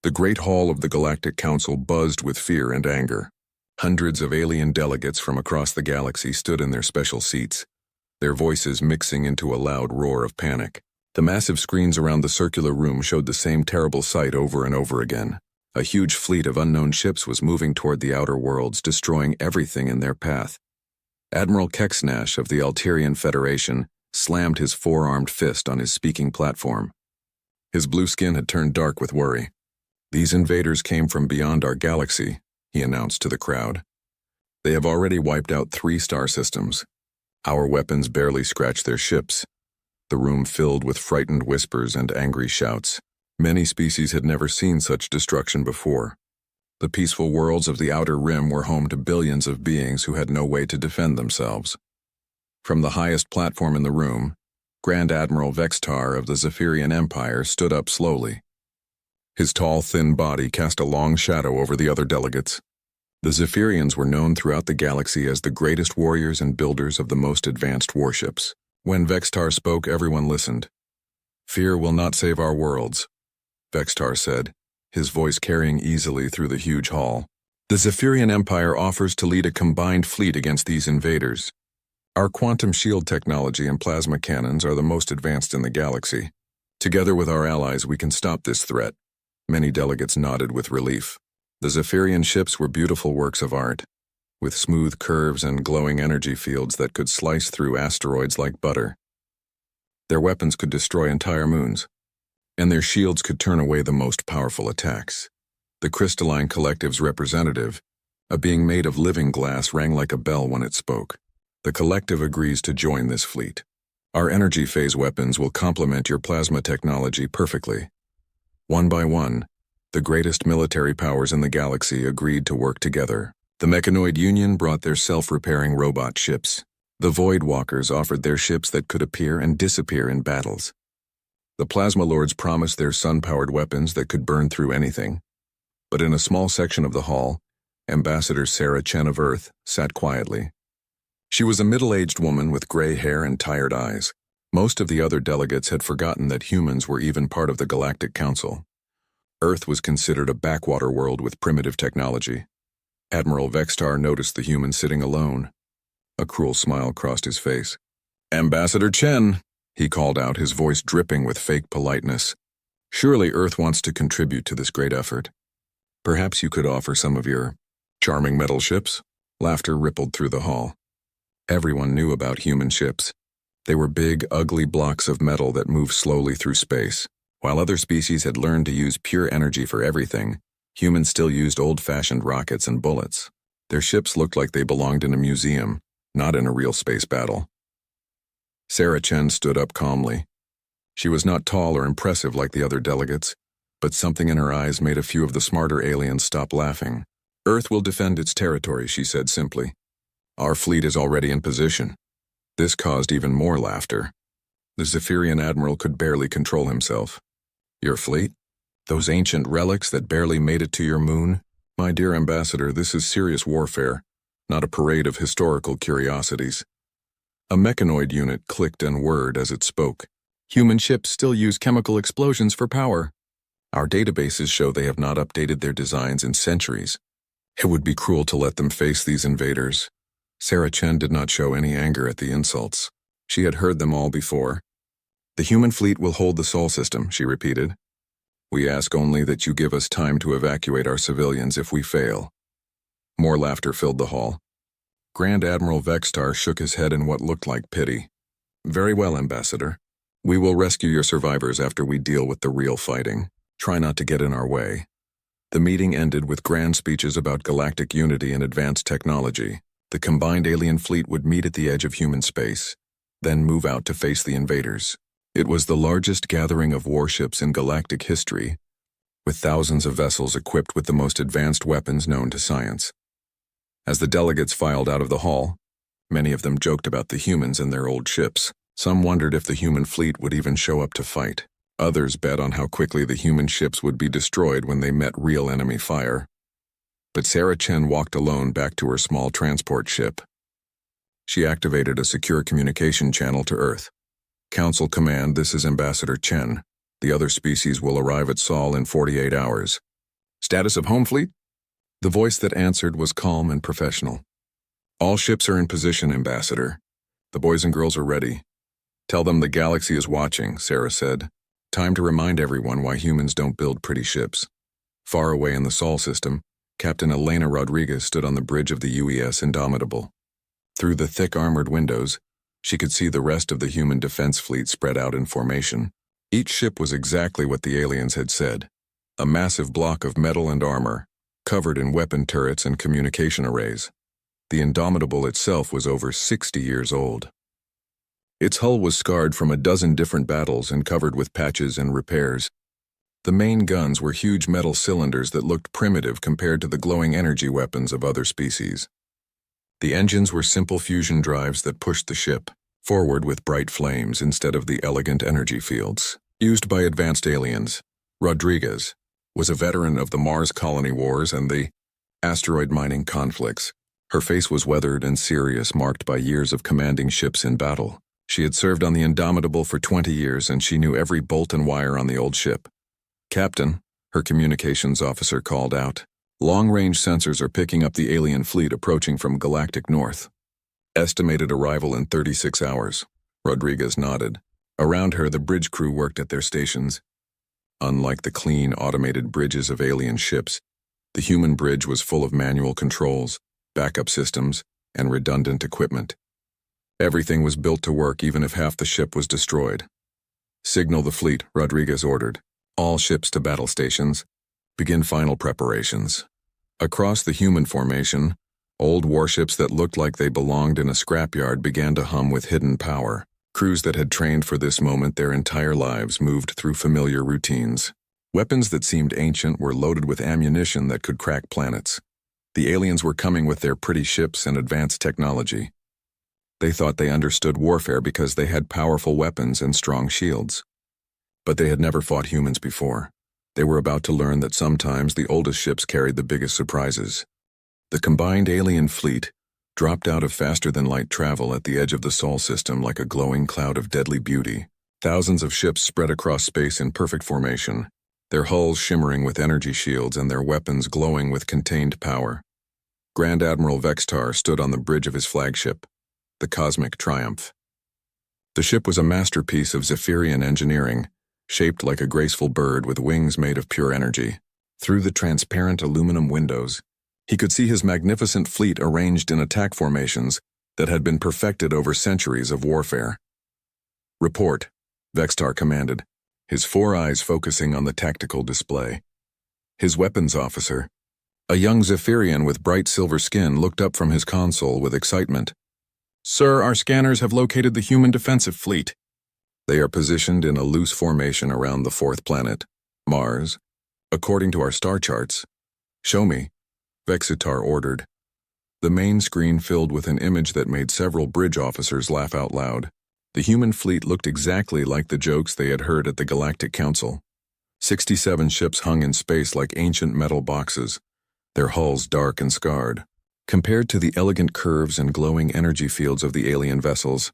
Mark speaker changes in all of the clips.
Speaker 1: The Great Hall of the Galactic Council buzzed with fear and anger. Hundreds of alien delegates from across the galaxy stood in their special seats, their voices mixing into a loud roar of panic. The massive screens around the circular room showed the same terrible sight over and over again. A huge fleet of unknown ships was moving toward the outer worlds, destroying everything in their path. Admiral Kexnash of the Alterian Federation slammed his four-armed fist on his speaking platform. His blue skin had turned dark with worry. "These invaders came from beyond our galaxy," he announced to the crowd. "They have already wiped out 3 star systems. Our weapons barely scratched their ships." The room filled with frightened whispers and angry shouts. Many species had never seen such destruction before. The peaceful worlds of the Outer Rim were home to billions of beings who had no way to defend themselves. From the highest platform in the room, Grand Admiral Vextar of the Zephyrian Empire stood up slowly. His tall, thin body cast a long shadow over the other delegates. The Zephyrians were known throughout the galaxy as the greatest warriors and builders of the most advanced warships. When Vextar spoke, everyone listened. "Fear will not save our worlds," Vextar said, his voice carrying easily through the huge hall. "The Zephyrian Empire offers to lead a combined fleet against these invaders. Our quantum shield technology and plasma cannons are the most advanced in the galaxy. Together with our allies, we can stop this threat." Many delegates nodded with relief. The Zephyrian ships were beautiful works of art, with smooth curves and glowing energy fields that could slice through asteroids like butter. Their weapons could destroy entire moons, and their shields could turn away the most powerful attacks. The crystalline collective's representative, a being made of living glass, rang like a bell when it spoke. "The collective agrees to join this fleet. Our energy phase weapons will complement your plasma technology perfectly." One by one, the greatest military powers in the galaxy agreed to work together. The Mechanoid Union brought their self-repairing robot ships. The Void Walkers offered their ships that could appear and disappear in battles. The Plasma Lords promised their sun-powered weapons that could burn through anything. But in a small section of the hall, Ambassador Sarah Chen of Earth sat quietly. She was a middle-aged woman with gray hair and tired eyes. Most of the other delegates had forgotten that humans were even part of the Galactic Council. Earth was considered a backwater world with primitive technology. Admiral Vextar noticed the human sitting alone. A cruel smile crossed his face. "Ambassador Chen," he called out, his voice dripping with fake politeness. "Surely Earth wants to contribute to this great effort. Perhaps you could offer some of your charming metal ships?" Laughter rippled through the hall. Everyone knew about human ships. They were big, ugly blocks of metal that moved slowly through space. While other species had learned to use pure energy for everything, humans still used old-fashioned rockets and bullets. Their ships looked like they belonged in a museum, not in a real space battle. Sarah Chen stood up calmly. She was not tall or impressive like the other delegates, but something in her eyes made a few of the smarter aliens stop laughing. "Earth will defend its territory," she said simply. "Our fleet is already in position." This caused even more laughter. The Zephyrian admiral could barely control himself. "Your fleet? Those ancient relics that barely made it to your moon? My dear ambassador, this is serious warfare, not a parade of historical curiosities." A mechanoid unit clicked and whirred as it spoke. "Human ships still use chemical explosions for power. Our databases show they have not updated their designs in centuries. It would be cruel to let them face these invaders." Sarah Chen did not show any anger at the insults. She had heard them all before. "The human fleet will hold the Sol system," she repeated. "We ask only that you give us time to evacuate our civilians if we fail." More laughter filled the hall. Grand Admiral Vextar shook his head in what looked like pity. "Very well, Ambassador. We will rescue your survivors after we deal with the real fighting. Try not to get in our way." The meeting ended with grand speeches about galactic unity and advanced technology. The combined alien fleet would meet at the edge of human space, then move out to face the invaders. It was the largest gathering of warships in galactic history, with thousands of vessels equipped with the most advanced weapons known to science. As the delegates filed out of the hall, many of them joked about the humans and their old ships. Some wondered if the human fleet would even show up to fight. Others bet on how quickly the human ships would be destroyed when they met real enemy fire. But Sarah Chen walked alone back to her small transport ship. She activated a secure communication channel to Earth. "Council Command, this is Ambassador Chen. The other species will arrive at Sol in 48 hours. Status of home fleet? The voice that answered was calm and professional. All ships are in position, Ambassador. The boys and girls are ready. Tell them the galaxy is watching, Sarah said. Time to remind everyone why humans don't build pretty ships. Far away in the Sol system, Captain Elena Rodriguez stood on the bridge of the UES Indomitable. Through the thick armored windows, she could see the rest of the human defense fleet spread out in formation. Each ship was exactly what the aliens had said. A massive block of metal and armor, covered in weapon turrets and communication arrays. The Indomitable itself was over 60 years old. Its hull was scarred from a dozen different battles and covered with patches and repairs. The main guns were huge metal cylinders that looked primitive compared to the glowing energy weapons of other species. The engines were simple fusion drives that pushed the ship forward with bright flames instead of the elegant energy fields used by advanced aliens. Rodriguez was a veteran of the Mars colony wars and the asteroid mining conflicts. Her face was weathered and serious, marked by years of commanding ships in battle. She had served on the Indomitable for 20 years and she knew every bolt and wire on the old ship. Captain, her communications officer called out. Long-range sensors are picking up the alien fleet approaching from galactic north. Estimated arrival in 36 hours. Rodriguez nodded. Around her, the bridge crew worked at their stations. Unlike the clean, automated bridges of alien ships, the human bridge was full of manual controls, backup systems, and redundant equipment. Everything was built to work even if half the ship was destroyed. Signal the fleet, Rodriguez ordered. All ships to battle stations. Begin final preparations. Across the human formation, old warships that looked like they belonged in a scrapyard began to hum with hidden power. Crews that had trained for this moment their entire lives moved through familiar routines. Weapons that seemed ancient were loaded with ammunition that could crack planets. The aliens were coming with their pretty ships and advanced technology. They thought they understood warfare because they had powerful weapons and strong shields. But they had never fought humans before. They were about to learn that sometimes the oldest ships carried the biggest surprises. The combined alien fleet dropped out of faster-than-light travel at the edge of the Sol system like a glowing cloud of deadly beauty. Thousands of ships spread across space in perfect formation, their hulls shimmering with energy shields and their weapons glowing with contained power. Grand Admiral Vextar stood on the bridge of his flagship, the Cosmic Triumph. The ship was a masterpiece of Zephyrian engineering, shaped like a graceful bird with wings made of pure energy. Through the transparent aluminum windows, he could see his magnificent fleet arranged in attack formations that had been perfected over centuries of warfare. Report, Vextar commanded, his 4 eyes focusing on the tactical display. His weapons officer, a young Zephyrian with bright silver skin, looked up from his console with excitement. Sir, our scanners have located the human defensive fleet. They are positioned in a loose formation around the 4th planet, Mars, according to our star charts. Show me, Vextar ordered. The main screen filled with an image that made several bridge officers laugh out loud. The human fleet looked exactly like the jokes they had heard at the Galactic Council. 67 ships hung in space like ancient metal boxes, their hulls dark and scarred. Compared to the elegant curves and glowing energy fields of the alien vessels,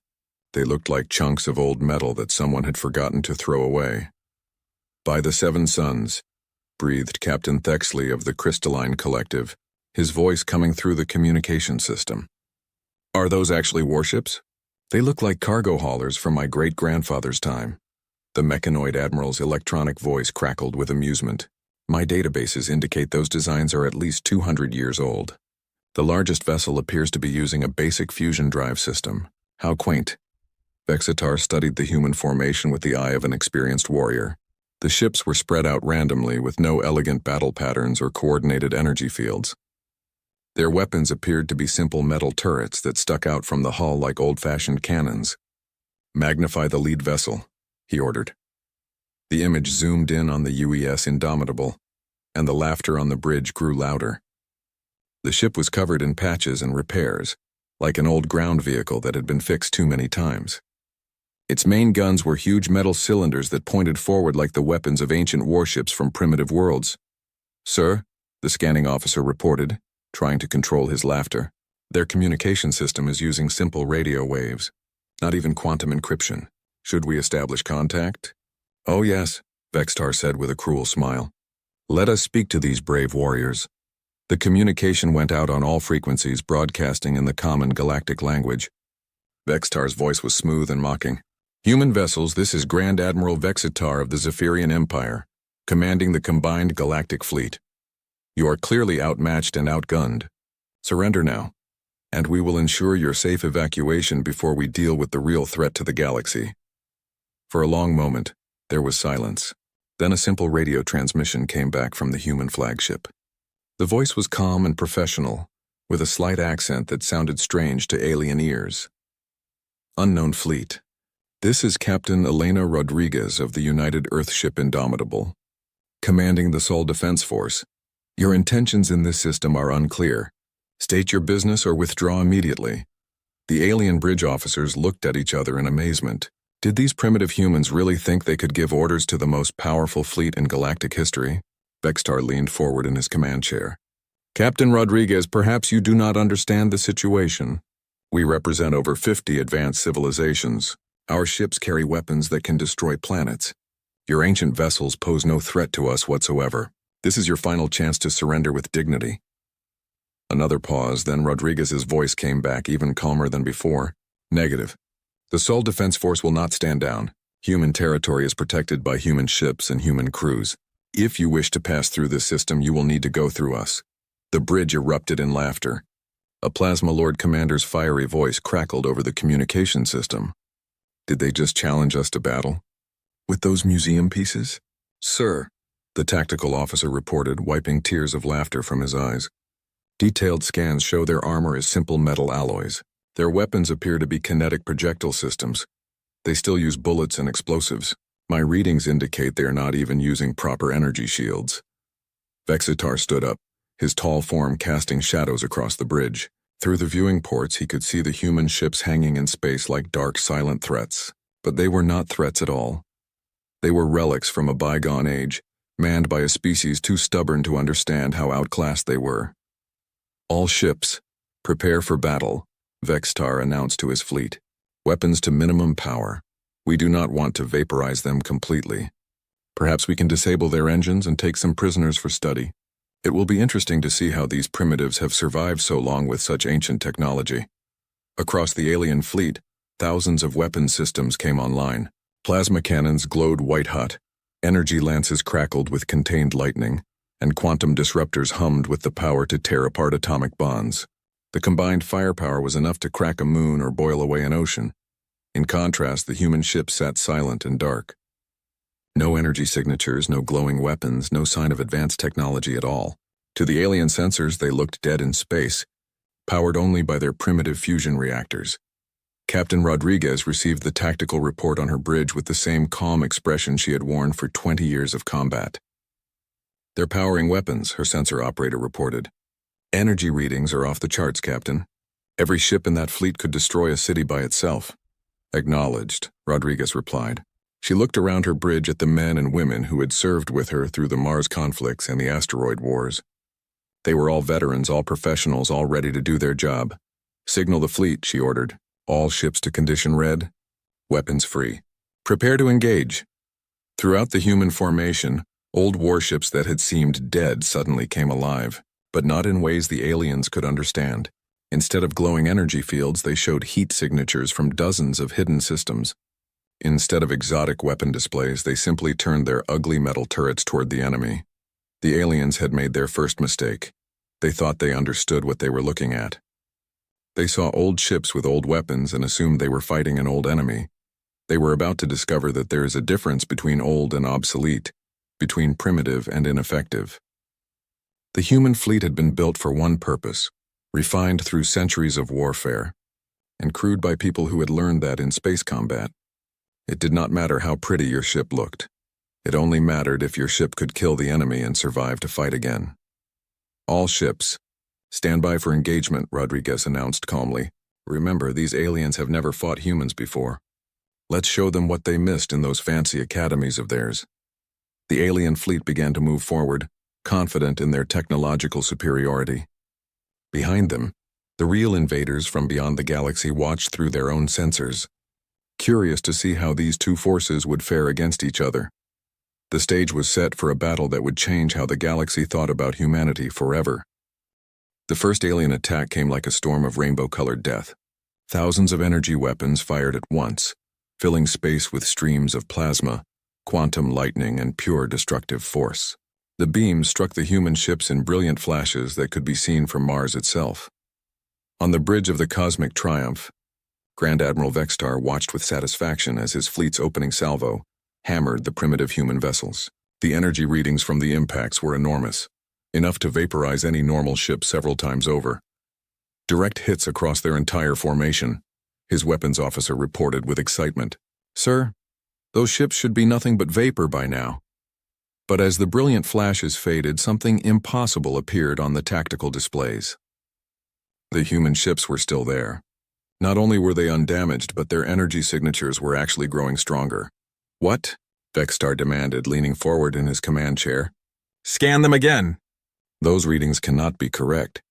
Speaker 1: they looked like chunks of old metal that someone had forgotten to throw away. By the 7 suns, breathed Captain Thexley of the Crystalline Collective, his voice coming through the communication system. Are those actually warships? They look like cargo haulers from my great-grandfather's time. The mechanoid admiral's electronic voice crackled with amusement. My databases indicate those designs are at least 200 years old. The largest vessel appears to be using a basic fusion drive system. How quaint. Vextar studied the human formation with the eye of an experienced warrior. The ships were spread out randomly with no elegant battle patterns or coordinated energy fields. Their weapons appeared to be simple metal turrets that stuck out from the hull like old-fashioned cannons. Magnify the lead vessel, he ordered. The image zoomed in on the UES Indomitable, and the laughter on the bridge grew louder. The ship was covered in patches and repairs, like an old ground vehicle that had been fixed too many times. Its main guns were huge metal cylinders that pointed forward like the weapons of ancient warships from primitive worlds. Sir, the scanning officer reported, trying to control his laughter. Their communication system is using simple radio waves, not even quantum encryption. Should we establish contact? Oh yes, Vextar said with a cruel smile. Let us speak to these brave warriors. The communication went out on all frequencies, broadcasting in the common galactic language. Vextar's voice was smooth and mocking. Human vessels, this is Grand Admiral Vexitar of the Zephyrian Empire, commanding the combined galactic fleet. You are clearly outmatched and outgunned. Surrender now, and we will ensure your safe evacuation before we deal with the real threat to the galaxy. For a long moment, there was silence. Then a simple radio transmission came back from the human flagship. The voice was calm and professional, with a slight accent that sounded strange to alien ears. Unknown Fleet. This is Captain Elena Rodriguez of the United Earthship Indomitable, commanding the Sol Defense Force. Your intentions in this system are unclear. State your business or withdraw immediately. The alien bridge officers looked at each other in amazement. Did these primitive humans really think they could give orders to the most powerful fleet in galactic history? Vextar leaned forward in his command chair. Captain Rodriguez, perhaps you do not understand the situation. We represent over 50 advanced civilizations. Our ships carry weapons that can destroy planets. Your ancient vessels pose no threat to us whatsoever. This is your final chance to surrender with dignity. Another pause, then Rodriguez's voice came back, even calmer than before. Negative. The Sol Defense Force will not stand down. Human territory is protected by human ships and human crews. If you wish to pass through this system, you will need to go through us. The bridge erupted in laughter. A Plasma Lord Commander's fiery voice crackled over the communication system. Did they just challenge us to battle? With those museum pieces? Sir, the tactical officer reported, wiping tears of laughter from his eyes. Detailed scans show their armor is simple metal alloys. Their weapons appear to be kinetic projectile systems. They still use bullets and explosives. My readings indicate they are not even using proper energy shields. Vexitar stood up, his tall form casting shadows across the bridge. Through the viewing ports, he could see the human ships hanging in space like dark, silent threats. But they were not threats at all. They were relics from a bygone age, manned by a species too stubborn to understand how outclassed they were. All ships, prepare for battle, Vextar announced to his fleet. Weapons to minimum power. We do not want to vaporize them completely. Perhaps we can disable their engines and take some prisoners for study. It will be interesting to see how these primitives have survived so long with such ancient technology. Across the alien fleet, thousands of weapon systems came online. Plasma cannons glowed white-hot, energy lances crackled with contained lightning, and quantum disruptors hummed with the power to tear apart atomic bonds. The combined firepower was enough to crack a moon or boil away an ocean. In contrast, the human ship sat silent and dark. No energy signatures, no glowing weapons, no sign of advanced technology at all. To the alien sensors, they looked dead in space, powered only by their primitive fusion reactors. Captain Rodriguez received the tactical report on her bridge with the same calm expression she had worn for 20 years of combat. They're powering weapons, her sensor operator reported. Energy readings are off the charts, Captain. Every ship in that fleet could destroy a city by itself. Acknowledged, Rodriguez replied. She looked around her bridge at the men and women who had served with her through the Mars conflicts and the asteroid wars. They were all veterans, all professionals, all ready to do their job. Signal the fleet, she ordered. All ships to condition red. Weapons free. Prepare to engage. Throughout the human formation, old warships that had seemed dead suddenly came alive, but not in ways the aliens could understand. Instead of glowing energy fields, they showed heat signatures from dozens of hidden systems. Instead of exotic weapon displays, they simply turned their ugly metal turrets toward the enemy. The aliens had made their first mistake. They thought they understood what they were looking at. They saw old ships with old weapons and assumed they were fighting an old enemy. They were about to discover that there is a difference between old and obsolete, between primitive and ineffective. The human fleet had been built for one purpose, refined through centuries of warfare, and crewed by people who had learned that in space combat. It did not matter how pretty your ship looked. It only mattered if your ship could kill the enemy and survive to fight again. All ships, stand by for engagement, Rodriguez announced calmly. Remember, these aliens have never fought humans before. Let's show them what they missed in those fancy academies of theirs. The alien fleet began to move forward, confident in their technological superiority. Behind them, the real invaders from beyond the galaxy watched through their own sensors, curious to see how these two forces would fare against each other. The stage was set for a battle that would change how the galaxy thought about humanity forever. The first alien attack came like a storm of rainbow-colored death. Thousands of energy weapons fired at once, filling space with streams of plasma, quantum lightning, and pure destructive force. The beams struck the human ships in brilliant flashes that could be seen from Mars itself. On the bridge of the Cosmic Triumph, Grand Admiral Vextar watched with satisfaction as his fleet's opening salvo hammered the primitive human vessels. The energy readings from the impacts were enormous, enough to vaporize any normal ship several times over. Direct hits across their entire formation, his weapons officer reported with excitement. "Sir, those ships should be nothing but vapor by now." But as the brilliant flashes faded, something impossible appeared on the tactical displays. The human ships were still there. Not only were they undamaged, but their energy signatures were actually growing stronger. "What?" Vextar demanded, leaning forward in his command chair. "Scan them again!" "Those readings cannot be correct."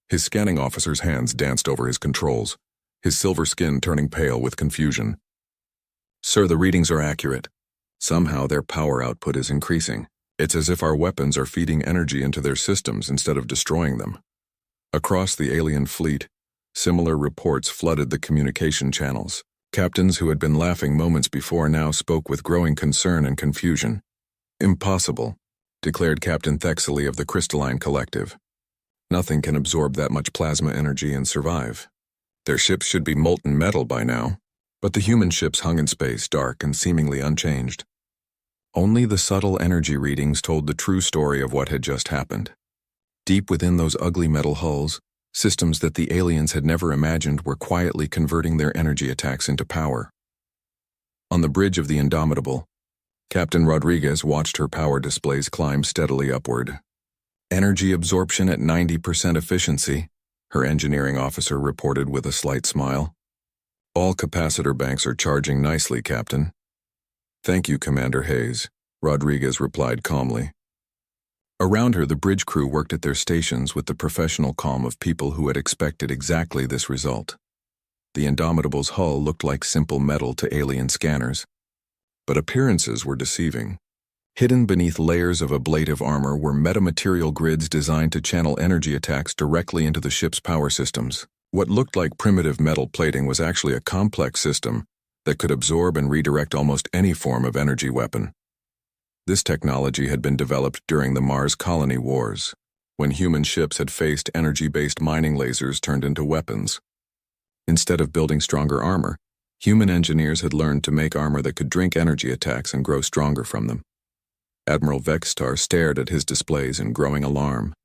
Speaker 1: His scanning officer's hands danced over his controls, his silver skin turning pale with confusion. "Sir, the readings are accurate. Somehow their power output is increasing. It's as if our weapons are feeding energy into their systems instead of destroying them." Across the alien fleet, similar reports flooded the communication channels. Captains who had been laughing moments before now spoke with growing concern and confusion. "Impossible," declared Captain Thexley of the Crystalline Collective. "Nothing can absorb that much plasma energy and survive. Their ships should be molten metal by now." But the human ships hung in space, dark and seemingly unchanged. Only the subtle energy readings told the true story of what had just happened. Deep within those ugly metal hulls, systems that the aliens had never imagined were quietly converting their energy attacks into power. On the bridge of the Indomitable, Captain Rodriguez watched her power displays climb steadily upward. "Energy absorption at 90% efficiency," her engineering officer reported with a slight smile. "All capacitor banks are charging nicely, Captain." "Thank you, Commander Hayes," Rodriguez replied calmly. Around her, the bridge crew worked at their stations with the professional calm of people who had expected exactly this result. The Indomitable's hull looked like simple metal to alien scanners, but appearances were deceiving. Hidden beneath layers of ablative armor were metamaterial grids designed to channel energy attacks directly into the ship's power systems. What looked like primitive metal plating was actually a complex system that could absorb and redirect almost any form of energy weapon. This technology had been developed during the Mars colony wars, when human ships had faced energy-based mining lasers turned into weapons. Instead of building stronger armor, human engineers had learned to make armor that could drink energy attacks and grow stronger from them. Admiral Vextar stared at his displays in growing alarm.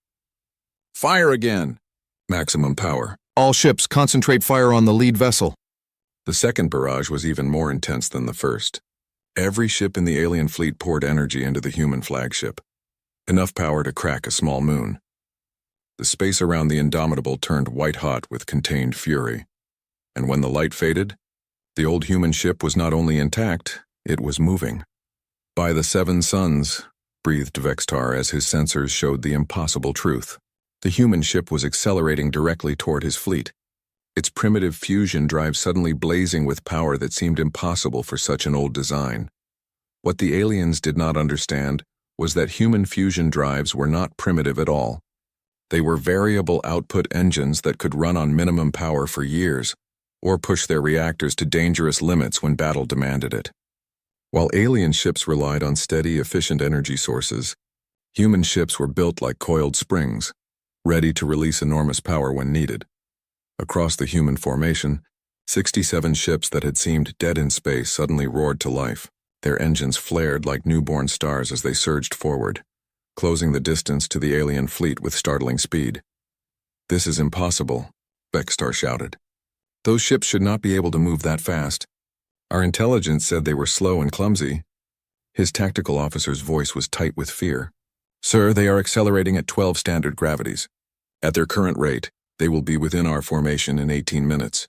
Speaker 1: "Fire again!" "Maximum power. All ships concentrate fire on the lead vessel." The second barrage was even more intense than the first. Every ship in the alien fleet poured energy into the human flagship, enough power to crack a small moon. The space around the Indomitable turned white-hot with contained fury. And when the light faded, the old human ship was not only intact, it was moving. "By the seven suns," breathed Vextar as his sensors showed the impossible truth. The human ship was accelerating directly toward his fleet, its primitive fusion drive suddenly blazing with power that seemed impossible for such an old design. What the aliens did not understand was that human fusion drives were not primitive at all. They were variable output engines that could run on minimum power for years, or push their reactors to dangerous limits when battle demanded it. While alien ships relied on steady, efficient energy sources, human ships were built like coiled springs, ready to release enormous power when needed. Across the human formation, 67 ships that had seemed dead in space suddenly roared to life. Their engines flared like newborn stars as they surged forward, closing the distance to the alien fleet with startling speed. "This is impossible," Vextar shouted. "Those ships should not be able to move that fast. Our intelligence said they were slow and clumsy." His tactical officer's voice was tight with fear. "Sir, they are accelerating at 12 standard gravities. At their current rate, they will be within our formation in 18 minutes.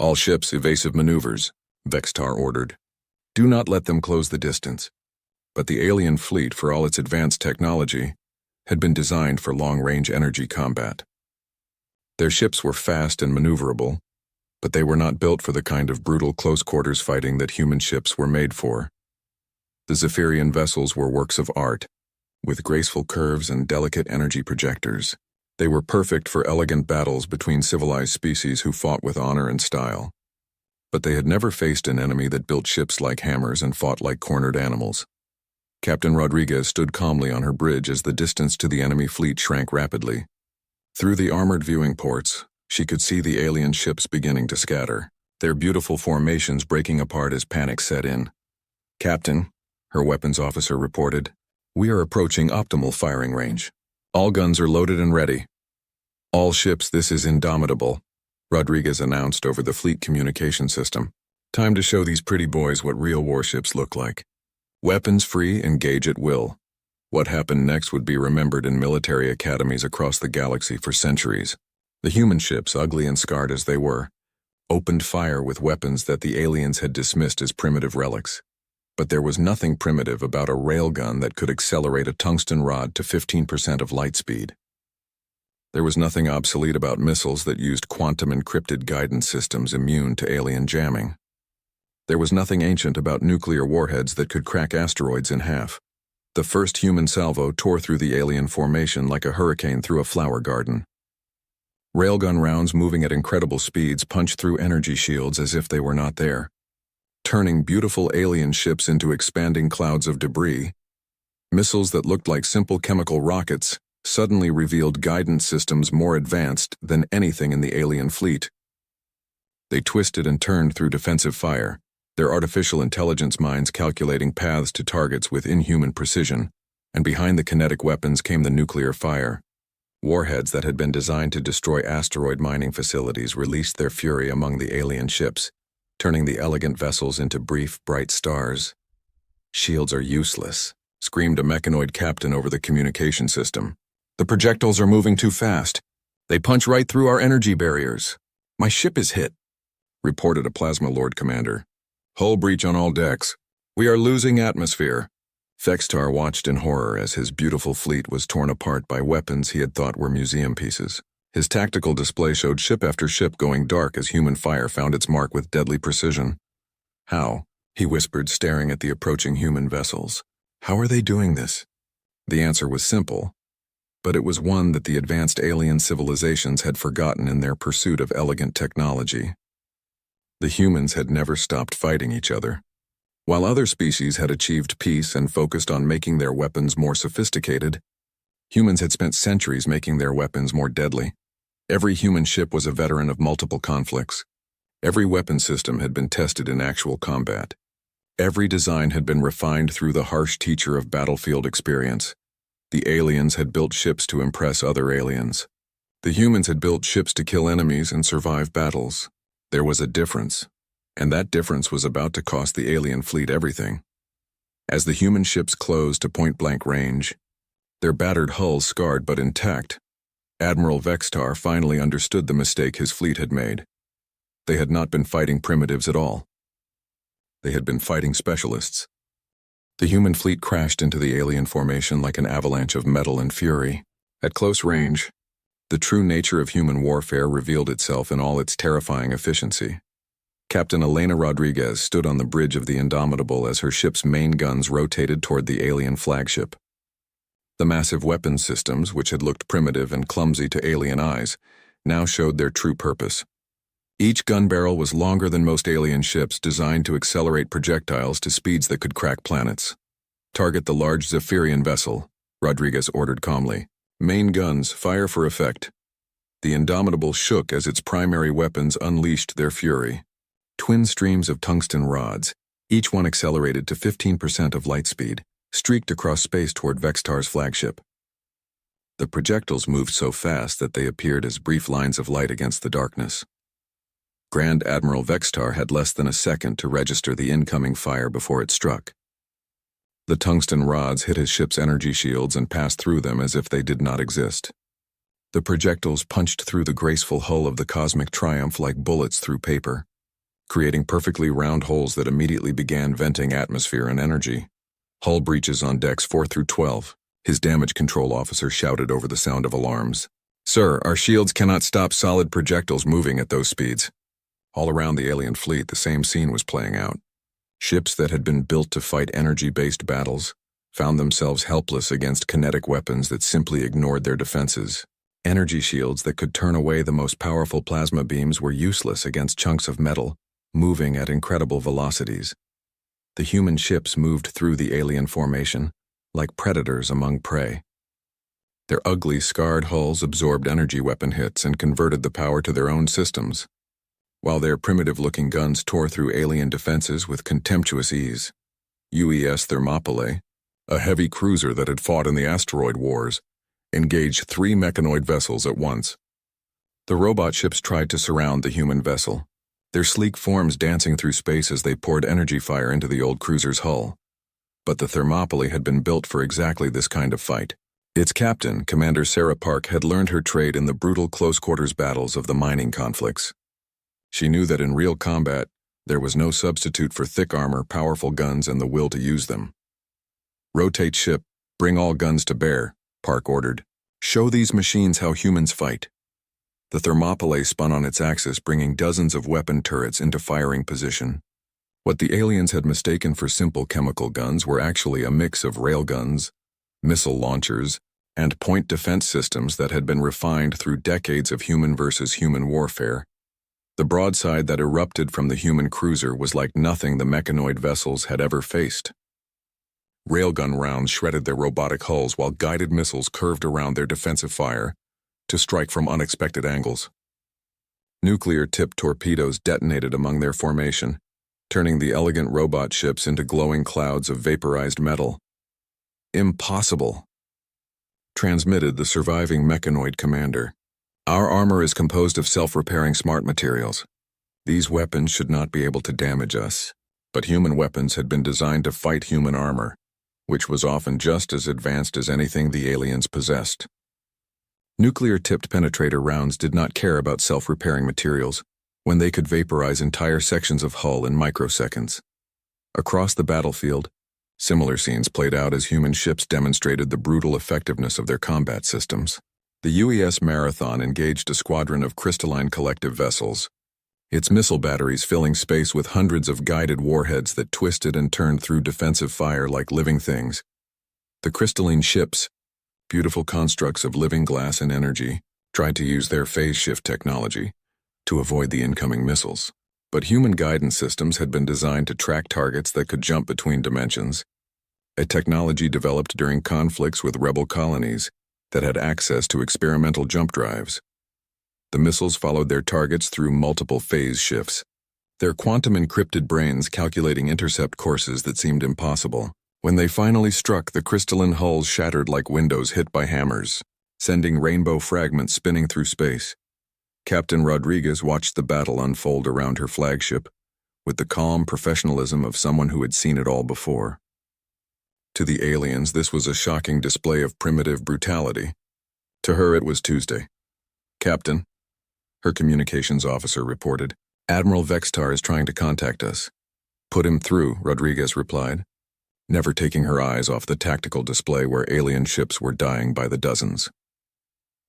Speaker 1: All ships evasive maneuvers," Vextar ordered. "Do not let them close the distance." But the alien fleet, for all its advanced technology, had been designed for long-range energy combat. Their ships were fast and maneuverable, but they were not built for the kind of brutal close-quarters fighting that human ships were made for. The Zephyrian vessels were works of art, with graceful curves and delicate energy projectors. They were perfect for elegant battles between civilized species who fought with honor and style. But they had never faced an enemy that built ships like hammers and fought like cornered animals. Captain Rodriguez stood calmly on her bridge as the distance to the enemy fleet shrank rapidly. Through the armored viewing ports, she could see the alien ships beginning to scatter, their beautiful formations breaking apart as panic set in. "Captain," her weapons officer reported, "we are approaching optimal firing range. All guns are loaded and ready." "All ships, this is Indomitable," Rodriguez announced over the fleet communication system. "Time to show these pretty boys what real warships look like. Weapons free, engage at will." What happened next would be remembered in military academies across the galaxy for centuries. The human ships, ugly and scarred as they were, opened fire with weapons that the aliens had dismissed as primitive relics. But there was nothing primitive about a railgun that could accelerate a tungsten rod to 15% of light speed. There was nothing obsolete about missiles that used quantum-encrypted guidance systems immune to alien jamming. There was nothing ancient about nuclear warheads that could crack asteroids in half. The first human salvo tore through the alien formation like a hurricane through a flower garden. Railgun rounds moving at incredible speeds punched through energy shields as if they were not there, turning beautiful alien ships into expanding clouds of debris. Missiles that looked like simple chemical rockets suddenly revealed guidance systems more advanced than anything in the alien fleet. They twisted and turned through defensive fire, their artificial intelligence minds calculating paths to targets with inhuman precision, and behind the kinetic weapons came the nuclear fire. Warheads that had been designed to destroy asteroid mining facilities released their fury among the alien ships, turning the elegant vessels into brief, bright stars. "Shields are useless," screamed a mechanoid captain over the communication system. "The projectiles are moving too fast. They punch right through our energy barriers. My ship is hit," reported a Plasma Lord commander. "Hull breach on all decks. We are losing atmosphere." Vextar watched in horror as his beautiful fleet was torn apart by weapons he had thought were museum pieces. His tactical display showed ship after ship going dark as human fire found its mark with deadly precision. "How?" he whispered, staring at the approaching human vessels. "How are they doing this?" The answer was simple, but it was one that the advanced alien civilizations had forgotten in their pursuit of elegant technology. The humans had never stopped fighting each other. While other species had achieved peace and focused on making their weapons more sophisticated, humans had spent centuries making their weapons more deadly. Every human ship was a veteran of multiple conflicts. Every weapon system had been tested in actual combat. Every design had been refined through the harsh teacher of battlefield experience. The aliens had built ships to impress other aliens. The humans had built ships to kill enemies and survive battles. There was a difference, and that difference was about to cost the alien fleet everything. As the human ships closed to point-blank range, their battered hulls scarred but intact, Admiral Vextar finally understood the mistake his fleet had made. They had not been fighting primitives at all. They had been fighting specialists. The human fleet crashed into the alien formation like an avalanche of metal and fury. At close range, the true nature of human warfare revealed itself in all its terrifying efficiency. Captain Elena Rodriguez stood on the bridge of the Indomitable as her ship's main guns rotated toward the alien flagship. The massive weapons systems, which had looked primitive and clumsy to alien eyes, now showed their true purpose. Each gun barrel was longer than most alien ships, designed to accelerate projectiles to speeds that could crack planets. "Target the large Zephyrian vessel," Rodriguez ordered calmly. "Main guns, fire for effect." The Indomitable shook as its primary weapons unleashed their fury. Twin streams of tungsten rods, each one accelerated to 15% of light speed, streaked across space toward Vextar's flagship. The projectiles moved so fast that they appeared as brief lines of light against the darkness. Grand Admiral Vextar had less than a second to register the incoming fire before it struck. The tungsten rods hit his ship's energy shields and passed through them as if they did not exist. The projectiles punched through the graceful hull of the Cosmic Triumph like bullets through paper, creating perfectly round holes that immediately began venting atmosphere and energy. "Hull breaches on decks 4 through 12, his damage control officer shouted over the sound of alarms. "Sir, our shields cannot stop solid projectiles moving at those speeds." All around the alien fleet, the same scene was playing out. Ships that had been built to fight energy-based battles found themselves helpless against kinetic weapons that simply ignored their defenses. Energy shields that could turn away the most powerful plasma beams were useless against chunks of metal, moving at incredible velocities. The human ships moved through the alien formation, like predators among prey. Their ugly, scarred hulls absorbed energy weapon hits and converted the power to their own systems, while their primitive-looking guns tore through alien defenses with contemptuous ease. UES Thermopylae, a heavy cruiser that had fought in the asteroid wars, engaged 3 mechanoid vessels at once. The robot ships tried to surround the human vessel, their sleek forms dancing through space as they poured energy fire into the old cruiser's hull. But the Thermopylae had been built for exactly this kind of fight. Its captain, Commander Sarah Park, had learned her trade in the brutal close-quarters battles of the mining conflicts. She knew that in real combat, there was no substitute for thick armor, powerful guns, and the will to use them. "Rotate ship, bring all guns to bear," Park ordered. "Show these machines how humans fight." The Thermopylae spun on its axis, bringing dozens of weapon turrets into firing position. What the aliens had mistaken for simple chemical guns were actually a mix of railguns, missile launchers, and point defense systems that had been refined through decades of human versus human warfare. The broadside that erupted from the human cruiser was like nothing the mechanoid vessels had ever faced. Railgun rounds shredded their robotic hulls while guided missiles curved around their defensive fire to strike from unexpected angles. Nuclear-tipped torpedoes detonated among their formation, turning the elegant robot ships into glowing clouds of vaporized metal. "Impossible," transmitted the surviving mechanoid commander. "Our armor is composed of self-repairing smart materials. These weapons should not be able to damage us." But human weapons had been designed to fight human armor, which was often just as advanced as anything the aliens possessed. Nuclear-tipped penetrator rounds did not care about self-repairing materials when they could vaporize entire sections of hull in microseconds. Across the battlefield, similar scenes played out as human ships demonstrated the brutal effectiveness of their combat systems. The UES Marathon engaged a squadron of crystalline collective vessels, its missile batteries filling space with hundreds of guided warheads that twisted and turned through defensive fire like living things. The crystalline ships, beautiful constructs of living glass and energy, tried to use their phase shift technology to avoid the incoming missiles. But human guidance systems had been designed to track targets that could jump between dimensions, a technology developed during conflicts with rebel colonies that had access to experimental jump drives. The missiles followed their targets through multiple phase shifts, their quantum-encrypted brains calculating intercept courses that seemed impossible. When they finally struck, the crystalline hulls shattered like windows hit by hammers, sending rainbow fragments spinning through space. Captain Rodriguez watched the battle unfold around her flagship with the calm professionalism of someone who had seen it all before. To the aliens, this was a shocking display of primitive brutality. To her, it was Tuesday. "Captain," her communications officer reported, "Admiral Vextar is trying to contact us." "Put him through," Rodriguez replied, never taking her eyes off the tactical display where alien ships were dying by the dozens.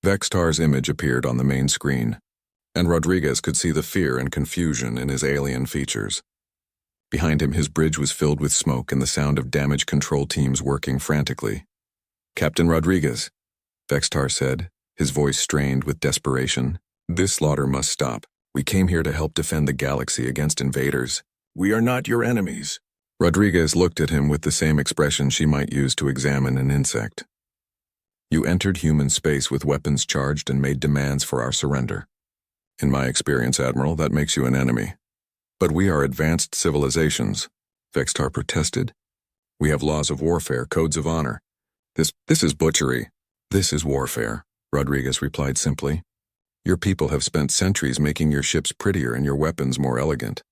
Speaker 1: Vextar's image appeared on the main screen, and Rodriguez could see the fear and confusion in his alien features. Behind him, his bridge was filled with smoke and the sound of damage control teams working frantically. "Captain Rodriguez," Vextar said, his voice strained with desperation, "this slaughter must stop. We came here to help defend the galaxy against invaders. We are not your enemies." Rodriguez looked at him with the same expression she might use to examine an insect. "You entered human space with weapons charged and made demands for our surrender. In my experience, Admiral, that makes you an enemy. But we are advanced civilizations," Vextar protested. "We have laws of warfare, codes of honor. This is butchery." "This is warfare," Rodriguez replied simply. "Your people have spent centuries making your ships prettier and your weapons more elegant.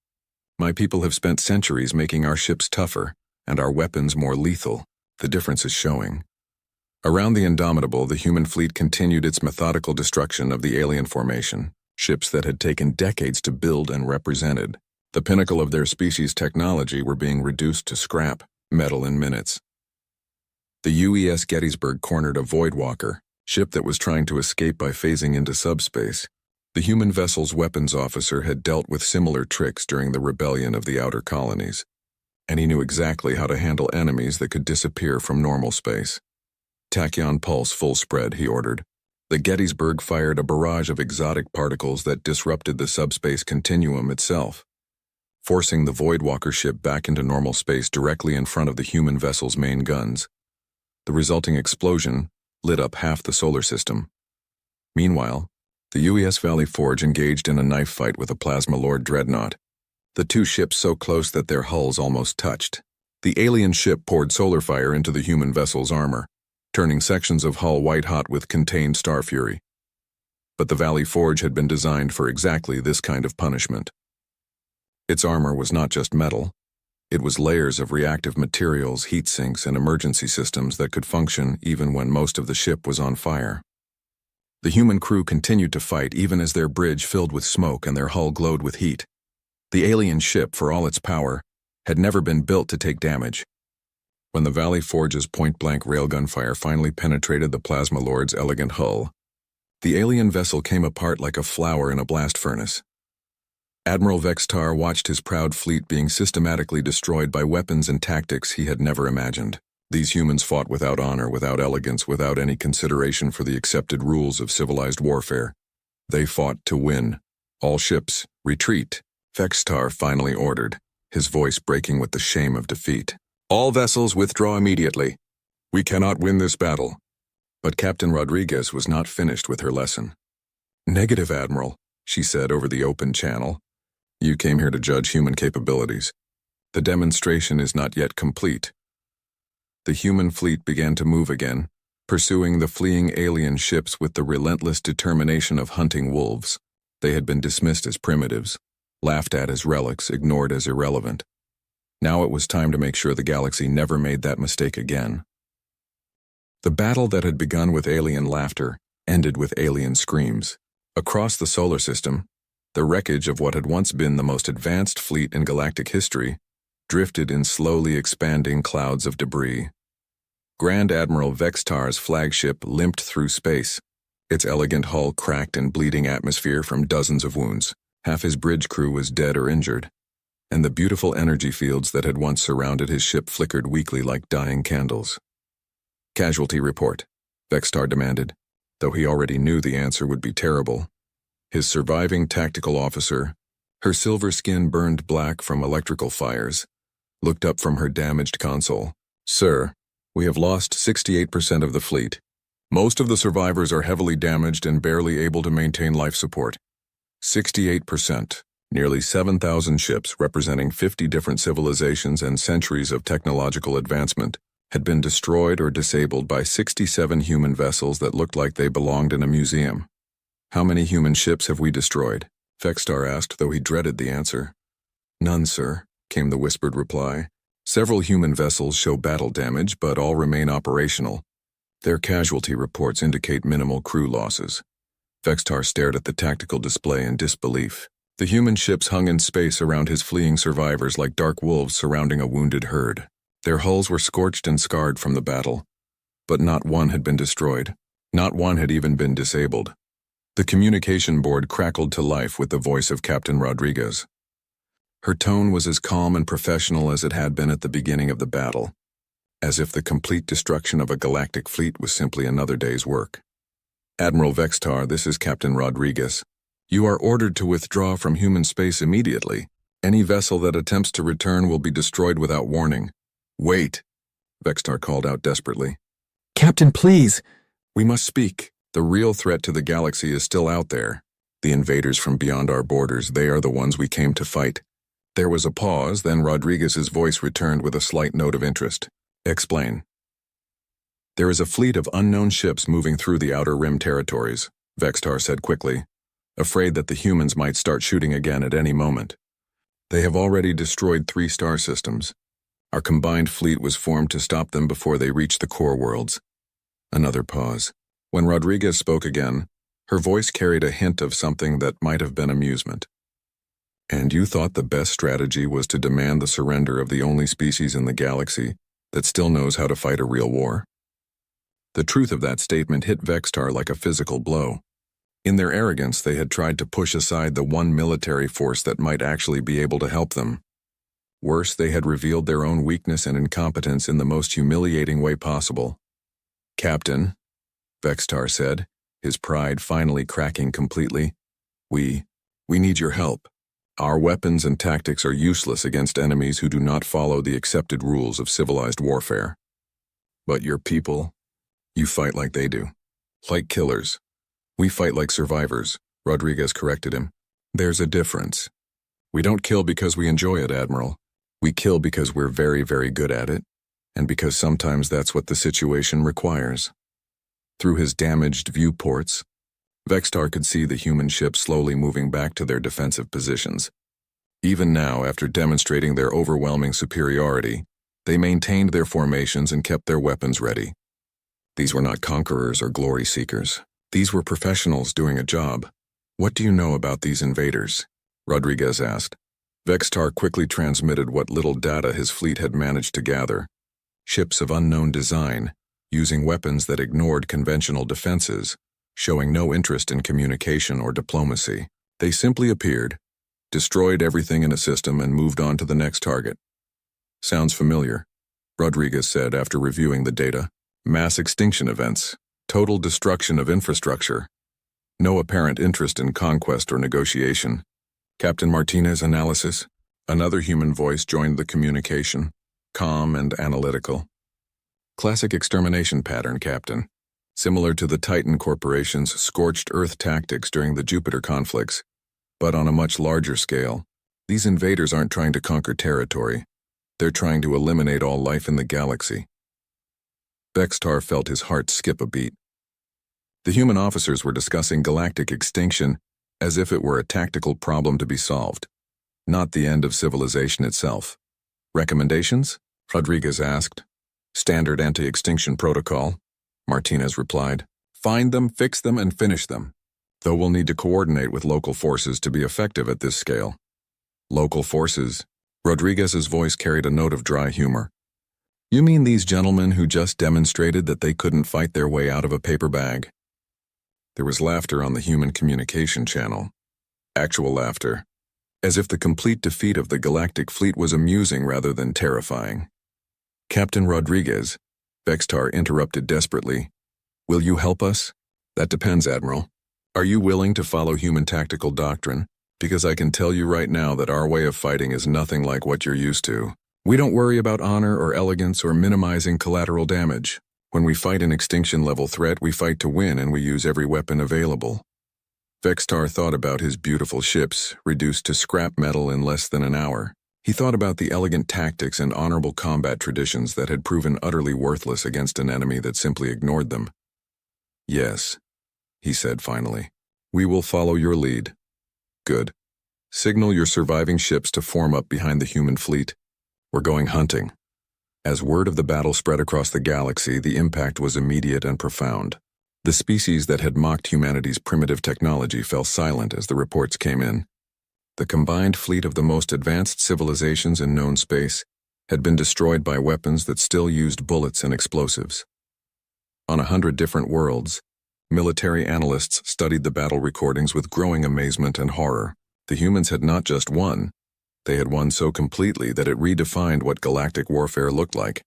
Speaker 1: My people have spent centuries making our ships tougher and our weapons more lethal. The difference is showing." Around the Indomitable, the human fleet continued its methodical destruction of the alien formation, ships that had taken decades to build and represented. The pinnacle of their species' technology were being reduced to scrap metal in minutes. The UES Gettysburg cornered a Voidwalker, ship that was trying to escape by phasing into subspace. The human vessel's weapons officer had dealt with similar tricks during the rebellion of the outer colonies. and he knew exactly how to handle enemies that could disappear from normal space. Tachyon pulse full spread, he ordered. The Gettysburg fired a barrage of exotic particles that disrupted the subspace continuum itself, forcing the Voidwalker ship back into normal space directly in front of the human vessel's main guns. The resulting explosion lit up half the solar system. Meanwhile, the UES Valley Forge engaged in a knife fight with a Plasma Lord dreadnought, the two ships so close that their hulls almost touched. The alien ship poured solar fire into the human vessel's armor, turning sections of hull white-hot with contained star fury. But the Valley Forge had been designed for exactly this kind of punishment. Its armor was not just metal. It was layers of reactive materials, heat sinks, and emergency systems that could function even when most of the ship was on fire. The human crew continued to fight even as their bridge filled with smoke and their hull glowed with heat. The alien ship, for all its power, had never been built to take damage. When the Valley Forge's point-blank railgun fire finally penetrated the Plasma Lord's elegant hull, the alien vessel came apart like a flower in a blast furnace. Admiral Vextar watched his proud fleet being systematically destroyed by weapons and tactics he had never imagined. These humans fought without honor, without elegance, without any consideration for the accepted rules of civilized warfare. They fought to win. All ships, retreat, Vextar finally ordered, his voice breaking with the shame of defeat. All vessels withdraw immediately. We cannot win this battle. But Captain Rodriguez was not finished with her lesson. Negative, Admiral, she said over the open channel. You came here to judge human capabilities. The demonstration is not yet complete. The human fleet began to move again, pursuing the fleeing alien ships with the relentless determination of hunting wolves. They had been dismissed as primitives, laughed at as relics, ignored as irrelevant. Now it was time to make sure the galaxy never made that mistake again. The battle that had begun with alien laughter ended with alien screams. Across the solar system, the wreckage of what had once been the most advanced fleet in galactic history drifted in slowly expanding clouds of debris. Grand Admiral Vextar's flagship limped through space, its elegant hull cracked in bleeding atmosphere from dozens of wounds. Half his bridge crew was dead or injured, and the beautiful energy fields that had once surrounded his ship flickered weakly like dying candles. Casualty report, Vextar demanded, though he already knew the answer would be terrible. His surviving tactical officer, her silver skin burned black from electrical fires, looked up from her damaged console. Sir, we have lost 68% of the fleet. Most of the survivors are heavily damaged and barely able to maintain life support. 68%. Nearly 7,000 ships representing 50 different civilizations and centuries of technological advancement had been destroyed or disabled by 67 human vessels that looked like they belonged in a museum. How many human ships have we destroyed? Vextar asked, though he dreaded the answer. None, sir, came the whispered reply. Several human vessels show battle damage, but all remain operational. Their casualty reports indicate minimal crew losses. Vextar stared at the tactical display in disbelief. The human ships hung in space around his fleeing survivors like dark wolves surrounding a wounded herd. Their hulls were scorched and scarred from the battle, but not one had been destroyed. Not one had even been disabled. The communication board crackled to life with the voice of Captain Rodriguez. Her tone was as calm and professional as it had been at the beginning of the battle, as if the complete destruction of a galactic fleet was simply another day's work. Admiral Vextar, this is Captain Rodriguez. You are ordered to withdraw from human space immediately. Any vessel that attempts to return will be destroyed without warning. Wait, Vextar called out desperately.
Speaker 2: Captain, please.
Speaker 1: We must speak. The real threat to the galaxy is still out there. The invaders from beyond our borders, they are the ones we came to fight. There was a pause, then Rodriguez's voice returned with a slight note of interest. Explain. There is a fleet of unknown ships moving through the Outer Rim territories, Vextar said quickly, afraid that the humans might start shooting again at any moment. They have already destroyed 3 star systems. Our combined fleet was formed to stop them before they reached the core worlds. Another pause. When Rodriguez spoke again, her voice carried a hint of something that might have been amusement. And you thought the best strategy was to demand the surrender of the only species in the galaxy that still knows how to fight a real war? The truth of that statement hit Vextar like a physical blow. In their arrogance, they had tried to push aside the one military force that might actually be able to help them. Worse, they had revealed their own weakness and incompetence in the most humiliating way possible. "Captain," Vextar said, his pride finally cracking completely, We need your help. Our weapons and tactics are useless against enemies who do not follow the accepted rules of civilized warfare. But your people, you fight like they do. Like killers. We fight like survivors," Rodriguez corrected him. "There's a difference. We don't kill because we enjoy it, Admiral. We kill because we're very, very good at it, and because sometimes that's what the situation requires." Through his damaged viewports, Vextar could see the human ships slowly moving back to their defensive positions. Even now, after demonstrating their overwhelming superiority, they maintained their formations and kept their weapons ready. These were not conquerors or glory seekers. These were professionals doing a job. "What do you know about these invaders?" Rodriguez asked. Vextar quickly transmitted what little data his fleet had managed to gather. Ships of unknown design, using weapons that ignored conventional defenses, showing no interest in communication or diplomacy. They simply appeared, destroyed everything in a system, and moved on to the next target. "Sounds familiar," Rodriguez said after reviewing the data. "Mass extinction events, total destruction of infrastructure, no apparent interest in conquest or negotiation." Captain Martinez's analysis. Another human voice joined the communication, calm and analytical. "Classic extermination pattern, Captain. Similar to the Titan Corporation's scorched earth tactics during the Jupiter conflicts, but on a much larger scale. These invaders aren't trying to conquer territory. They're trying to eliminate all life in the galaxy." Vextar felt his heart skip a beat. The human officers were discussing galactic extinction as if it were a tactical problem to be solved, not the end of civilization itself. "Recommendations?" Rodriguez asked. "Standard anti-extinction protocol," Martinez replied. "Find them, fix them, and finish them. Though we'll need to coordinate with local forces to be effective at this scale." "Local forces?" Rodriguez's voice carried a note of dry humor. "You mean these gentlemen who just demonstrated that they couldn't fight their way out of a paper bag?" There was laughter on the human communication channel. Actual laughter, as if the complete defeat of the galactic fleet was amusing rather than terrifying. "Captain Rodriguez," Vextar interrupted desperately, "will you help us?" "That depends, Admiral. Are you willing to follow human tactical doctrine? Because I can tell you right now that our way of fighting is nothing like what you're used to. We don't worry about honor or elegance or minimizing collateral damage. When we fight an extinction-level threat, we fight to win, and we use every weapon available." Vextar thought about his beautiful ships, reduced to scrap metal in less than an hour. He thought about the elegant tactics and honorable combat traditions that had proven utterly worthless against an enemy that simply ignored them. "Yes," he said finally. "We will follow your lead." "Good. Signal your surviving ships to form up behind the human fleet. We're going hunting." As word of the battle spread across the galaxy, the impact was immediate and profound. The species that had mocked humanity's primitive technology fell silent as the reports came in. The combined fleet of the most advanced civilizations in known space had been destroyed by weapons that still used bullets and explosives. On 100 different worlds, military analysts studied the battle recordings with growing amazement and horror. The humans had not just won, they had won so completely that it redefined what galactic warfare looked like.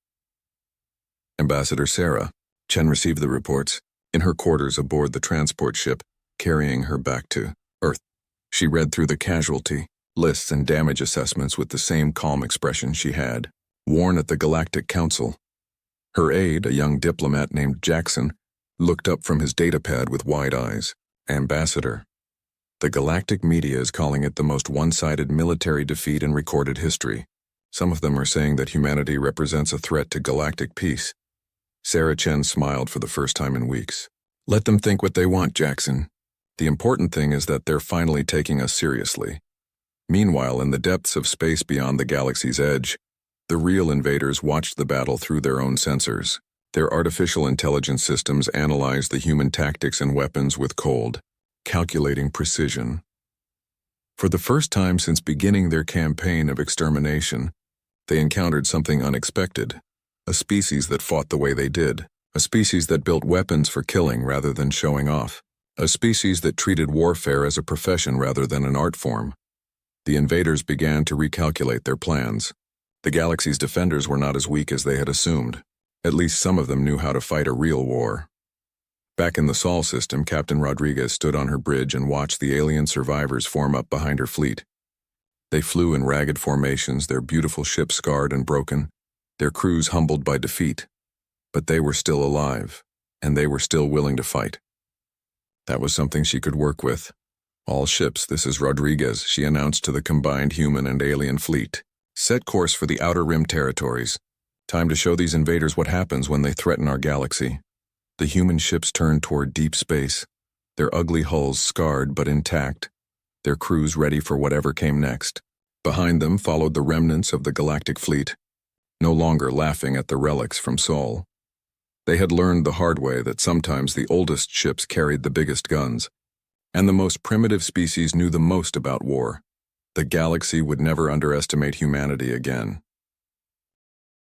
Speaker 1: "Ambassador Sarah," Chen received the reports, in her quarters aboard the transport ship, carrying her back to Earth. She read through the casualty lists and damage assessments with the same calm expression she had worn at the Galactic Council. Her aide, a young diplomat named Jackson, looked up from his datapad with wide eyes. "Ambassador, the galactic media is calling it the most one-sided military defeat in recorded history. Some of them are saying that humanity represents a threat to galactic peace." Sarah Chen smiled for the first time in weeks. "Let them think what they want, Jackson. The important thing is that they're finally taking us seriously." Meanwhile, in the depths of space beyond the galaxy's edge, the real invaders watched the battle through their own sensors. Their artificial intelligence systems analyzed the human tactics and weapons with cold, calculating precision. For the first time since beginning their campaign of extermination, they encountered something unexpected. A species that fought the way they did. A species that built weapons for killing rather than showing off. A species that treated warfare as a profession rather than an art form. The invaders began to recalculate their plans. The galaxy's defenders were not as weak as they had assumed. At least some of them knew how to fight a real war. Back in the Sol system, Captain Rodriguez stood on her bridge and watched the alien survivors form up behind her fleet. They flew in ragged formations, their beautiful ship scarred and broken, their crews humbled by defeat. But they were still alive, and they were still willing to fight. That was something she could work with. "All ships, this is Rodriguez," she announced to the combined human and alien fleet. "Set course for the Outer Rim territories. Time to show these invaders what happens when they threaten our galaxy." The human ships turned toward deep space, their ugly hulls scarred but intact, their crews ready for whatever came next. Behind them followed the remnants of the galactic fleet, no longer laughing at the relics from Sol. They had learned the hard way that sometimes the oldest ships carried the biggest guns, and the most primitive species knew the most about war. The galaxy would never underestimate humanity again.